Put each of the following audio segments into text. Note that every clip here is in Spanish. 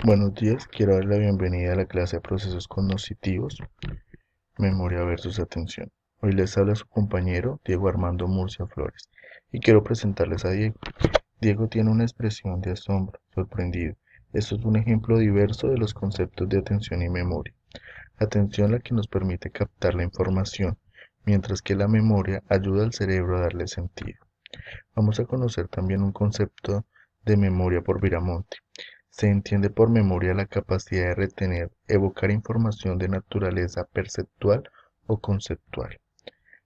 Buenos días, quiero dar la bienvenida a la clase de procesos cognitivos, memoria versus atención. Hoy les habla su compañero Diego Armando Murcia Flores y quiero presentarles a Diego. Diego tiene una expresión de asombro, sorprendido. Esto es un ejemplo diverso de los conceptos de atención y memoria. Atención la que nos permite captar la información, mientras que la memoria ayuda al cerebro a darle sentido. Vamos a conocer también un concepto de memoria por Viramonte. Se entiende por memoria la capacidad de retener, evocar información de naturaleza perceptual o conceptual.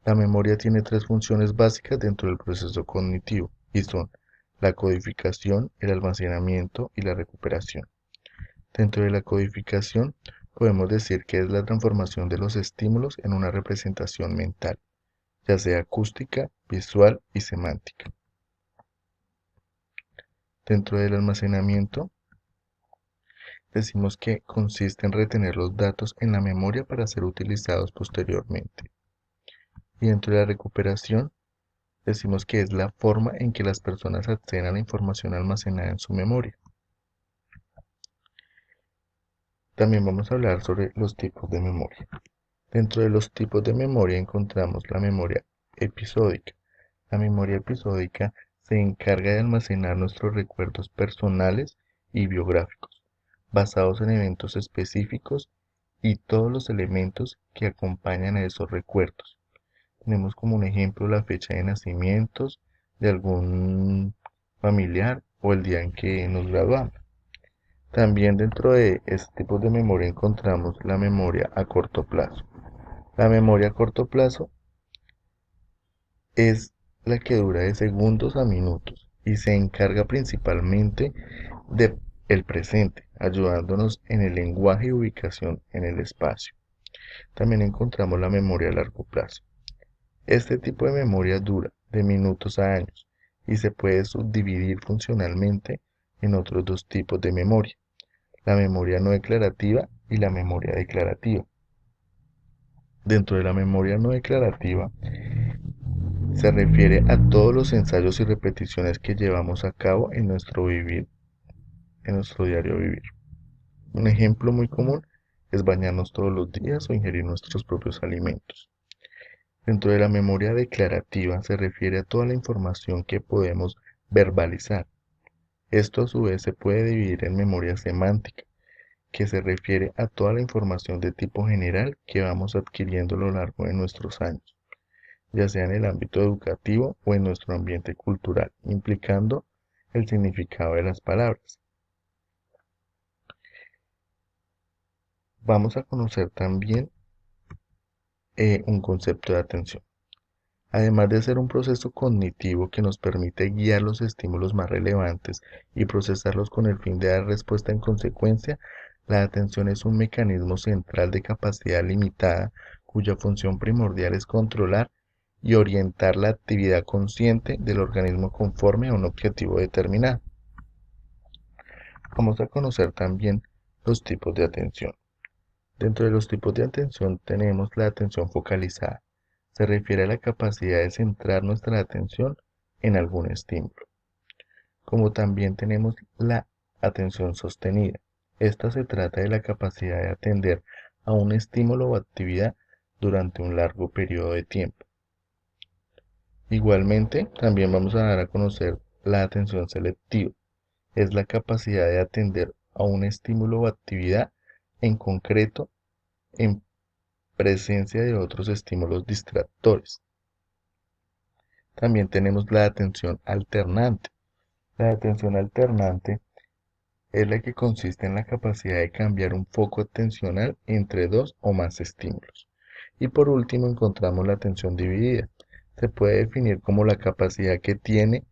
La memoria tiene tres funciones básicas dentro del proceso cognitivo y son la codificación, el almacenamiento y la recuperación. Dentro de la codificación, podemos decir que es la transformación de los estímulos en una representación mental, ya sea acústica, visual y semántica. Dentro del almacenamiento, decimos que consiste en retener los datos en la memoria para ser utilizados posteriormente. Y dentro de la recuperación, decimos que es la forma en que las personas acceden a la información almacenada en su memoria. También vamos a hablar sobre los tipos de memoria. Dentro de los tipos de memoria encontramos la memoria episódica. La memoria episódica se encarga de almacenar nuestros recuerdos personales y biográficos, basados en eventos específicos y todos los elementos que acompañan a esos recuerdos. Tenemos como un ejemplo la fecha de nacimientos de algún familiar o el día en que nos graduamos. También dentro de este tipo de memoria encontramos la memoria a corto plazo. La memoria a corto plazo es la que dura de segundos a minutos y se encarga principalmente de el presente, ayudándonos en el lenguaje y ubicación en el espacio. También encontramos la memoria a largo plazo. Este tipo de memoria dura de minutos a años y se puede subdividir funcionalmente en otros dos tipos de memoria, la memoria no declarativa y la memoria declarativa. Dentro de la memoria no declarativa se refiere a todos los ensayos y repeticiones que llevamos a cabo en nuestro vivir, en nuestro diario vivir. Un ejemplo muy común es bañarnos todos los días o ingerir nuestros propios alimentos. Dentro de la memoria declarativa se refiere a toda la información que podemos verbalizar. Esto a su vez se puede dividir en memoria semántica, que se refiere a toda la información de tipo general que vamos adquiriendo a lo largo de nuestros años, ya sea en el ámbito educativo o en nuestro ambiente cultural, implicando el significado de las palabras. Vamos a conocer también un concepto de atención. Además de ser un proceso cognitivo que nos permite guiar los estímulos más relevantes y procesarlos con el fin de dar respuesta en consecuencia, la atención es un mecanismo central de capacidad limitada cuya función primordial es controlar y orientar la actividad consciente del organismo conforme a un objetivo determinado. Vamos a conocer también los tipos de atención. Dentro de los tipos de atención tenemos la atención focalizada. Se refiere a la capacidad de centrar nuestra atención en algún estímulo. Como también tenemos la atención sostenida. Esta se trata de la capacidad de atender a un estímulo o actividad durante un largo periodo de tiempo. Igualmente, también vamos a dar a conocer la atención selectiva. Es la capacidad de atender a un estímulo o actividad en concreto en presencia de otros estímulos distractores. También tenemos la atención alternante. La atención alternante es la que consiste en la capacidad de cambiar un foco atencional entre dos o más estímulos. Y por último encontramos la atención dividida. Se puede definir como la capacidad que tiene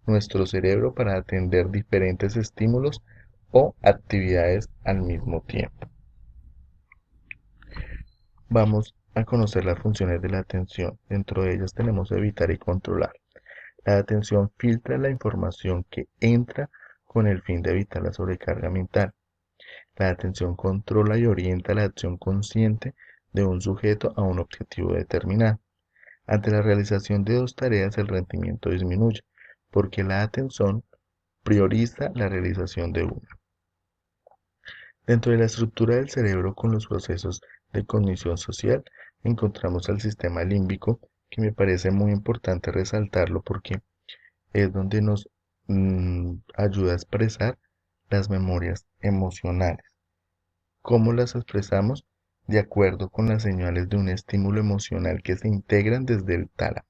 nuestro cerebro para atender diferentes estímulos o actividades al mismo tiempo. Vamos a conocer las funciones de la atención. Dentro de ellas tenemos evitar y controlar. La atención filtra la información que entra con el fin de evitar la sobrecarga mental. La atención controla y orienta la acción consciente de un sujeto a un objetivo determinado. Ante la realización de dos tareas el rendimiento disminuye, porque la atención prioriza la realización de una. Dentro de la estructura del cerebro con los procesos de cognición social, encontramos al sistema límbico, que me parece muy importante resaltarlo porque es donde nos ayuda a expresar las memorias emocionales. ¿Cómo las expresamos? De acuerdo con las señales de un estímulo emocional que se integran desde el tálamo,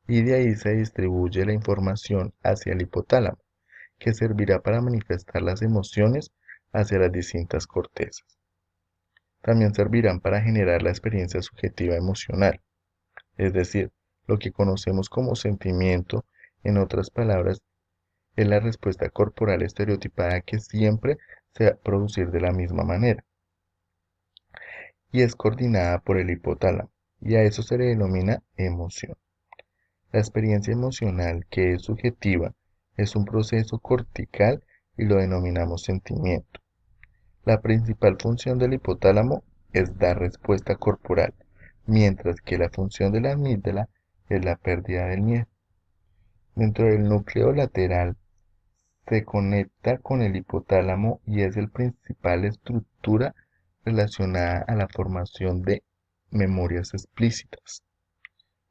y de ahí se distribuye la información hacia el hipotálamo, que servirá para manifestar las emociones hacia las distintas cortezas. También servirán para generar la experiencia subjetiva emocional, es decir, lo que conocemos como sentimiento, en otras palabras, es la respuesta corporal estereotipada que siempre se va a producir de la misma manera y es coordinada por el hipotálamo, y a eso se le denomina emoción. La experiencia emocional, que es subjetiva, es un proceso cortical y lo denominamos sentimiento. La principal función del hipotálamo es dar respuesta corporal, mientras que la función de la amígdala es la pérdida del miedo. Dentro del núcleo lateral se conecta con el hipotálamo y es la principal estructura relacionada a la formación de memorias explícitas.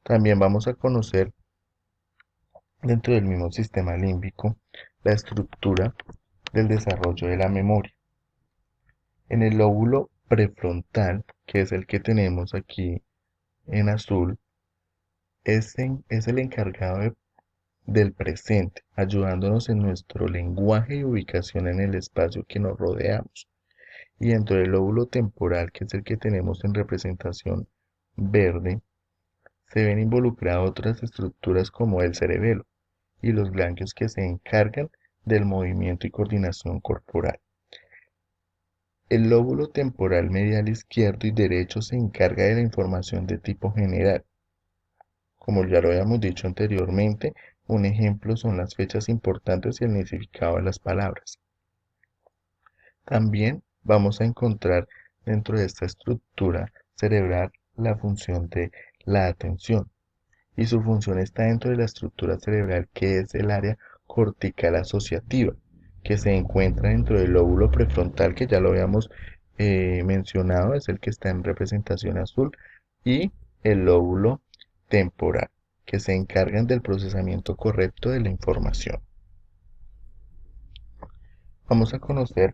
También vamos a conocer dentro del mismo sistema límbico la estructura del desarrollo de la memoria. En el lóbulo prefrontal, que es el que tenemos aquí en azul, es el encargado del presente, ayudándonos en nuestro lenguaje y ubicación en el espacio que nos rodeamos. Y dentro del lóbulo temporal, que es el que tenemos en representación verde, se ven involucradas otras estructuras como el cerebelo y los ganglios que se encargan del movimiento y coordinación corporal. El lóbulo temporal medial izquierdo y derecho se encarga de la información de tipo general. Como ya lo habíamos dicho anteriormente, un ejemplo son las fechas importantes y el significado de las palabras. También vamos a encontrar dentro de esta estructura cerebral la función de la atención, y su función está dentro de la estructura cerebral que es el área cortical asociativa, que se encuentra dentro del lóbulo prefrontal, que ya lo habíamos mencionado, es el que está en representación azul, y el lóbulo temporal, que se encargan del procesamiento correcto de la información. Vamos a conocer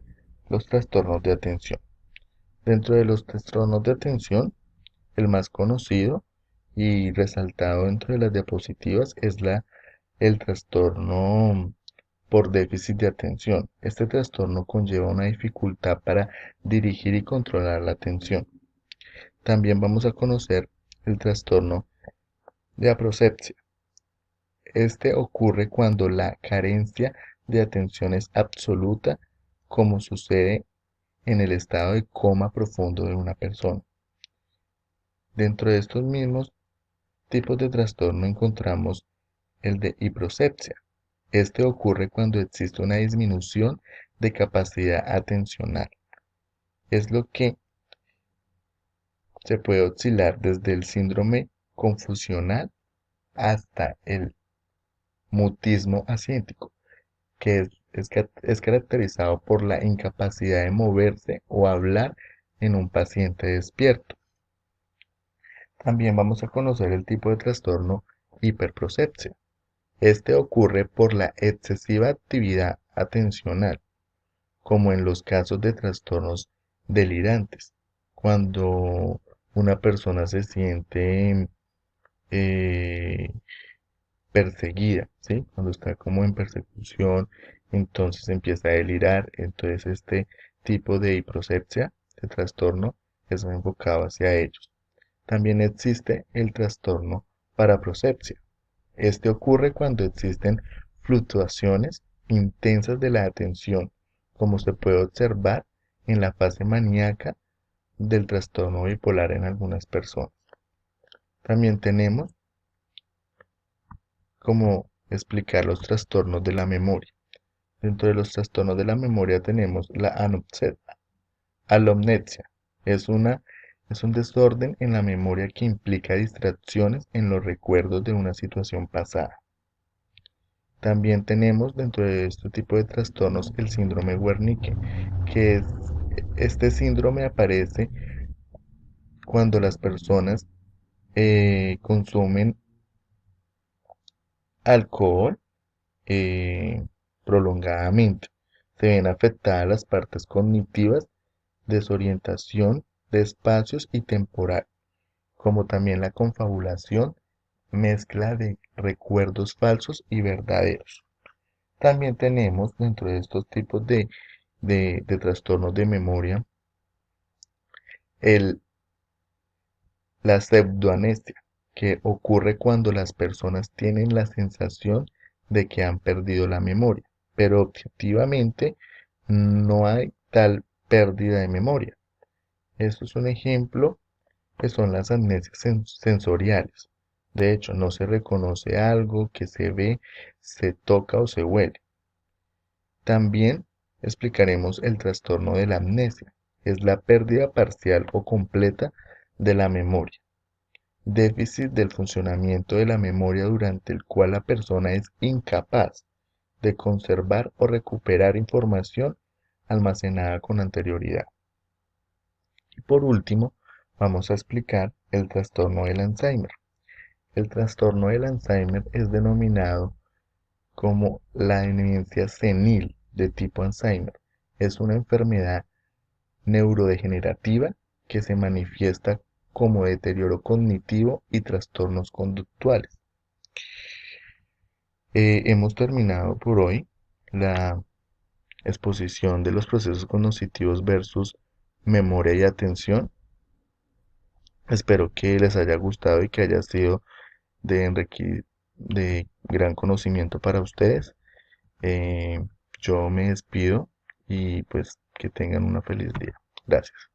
los trastornos de atención. Dentro de los trastornos de atención, el más conocido y resaltado dentro de las diapositivas es el trastorno por déficit de atención. Este trastorno conlleva una dificultad para dirigir y controlar la atención. También vamos a conocer el trastorno de aprocepsia. Este ocurre cuando la carencia de atención es absoluta, como sucede en el estado de coma profundo de una persona. Dentro de estos mismos tipos de trastorno encontramos el de hiprocepsia. Este ocurre cuando existe una disminución de capacidad atencional. Es lo que se puede oscilar desde el síndrome confusional hasta el mutismo asiéntico, que es caracterizado por la incapacidad de moverse o hablar en un paciente despierto. También vamos a conocer el tipo de trastorno hiperprocepsia. Este ocurre por la excesiva actividad atencional, como en los casos de trastornos delirantes, cuando una persona se siente eh, perseguida, ¿sí? Cuando está como en persecución, entonces empieza a delirar. Entonces este tipo de hiprocepsia, de trastorno, es enfocado hacia ellos. También existe el trastorno paraprocepsia. Este ocurre cuando existen fluctuaciones intensas de la atención, como se puede observar en la fase maníaca del trastorno bipolar en algunas personas. También tenemos cómo explicar los trastornos de la memoria. Dentro de los trastornos de la memoria tenemos la alomnepsia. Es es un desorden en la memoria que implica distracciones en los recuerdos de una situación pasada. También tenemos dentro de este tipo de trastornos el síndrome Wernicke, que Este síndrome aparece cuando las personas consumen alcohol eh, prolongadamente. Se ven afectadas las partes cognitivas, desorientación de espacios y temporal, como también la confabulación, mezcla de recuerdos falsos y verdaderos. También tenemos dentro de estos tipos de trastornos de memoria el, la pseudoamnesia, que ocurre cuando las personas tienen la sensación de que han perdido la memoria, pero objetivamente no hay tal pérdida de memoria. Esto es un ejemplo que son las amnesias sensoriales. De hecho, no se reconoce algo que se ve, se toca o se huele. También explicaremos el trastorno de la amnesia. Es la pérdida parcial o completa de la memoria. Déficit del funcionamiento de la memoria durante el cual la persona es incapaz de conservar o recuperar información almacenada con anterioridad. Y por último, vamos a explicar el trastorno del Alzheimer. El trastorno del Alzheimer es denominado como la demencia senil de tipo Alzheimer. Es una enfermedad neurodegenerativa que se manifiesta como deterioro cognitivo y trastornos conductuales. Hemos terminado por hoy la exposición de los procesos cognitivos versus memoria y atención. Espero que les haya gustado y que haya sido de gran conocimiento para ustedes. Eh, yo me despido y pues que tengan una feliz día. Gracias.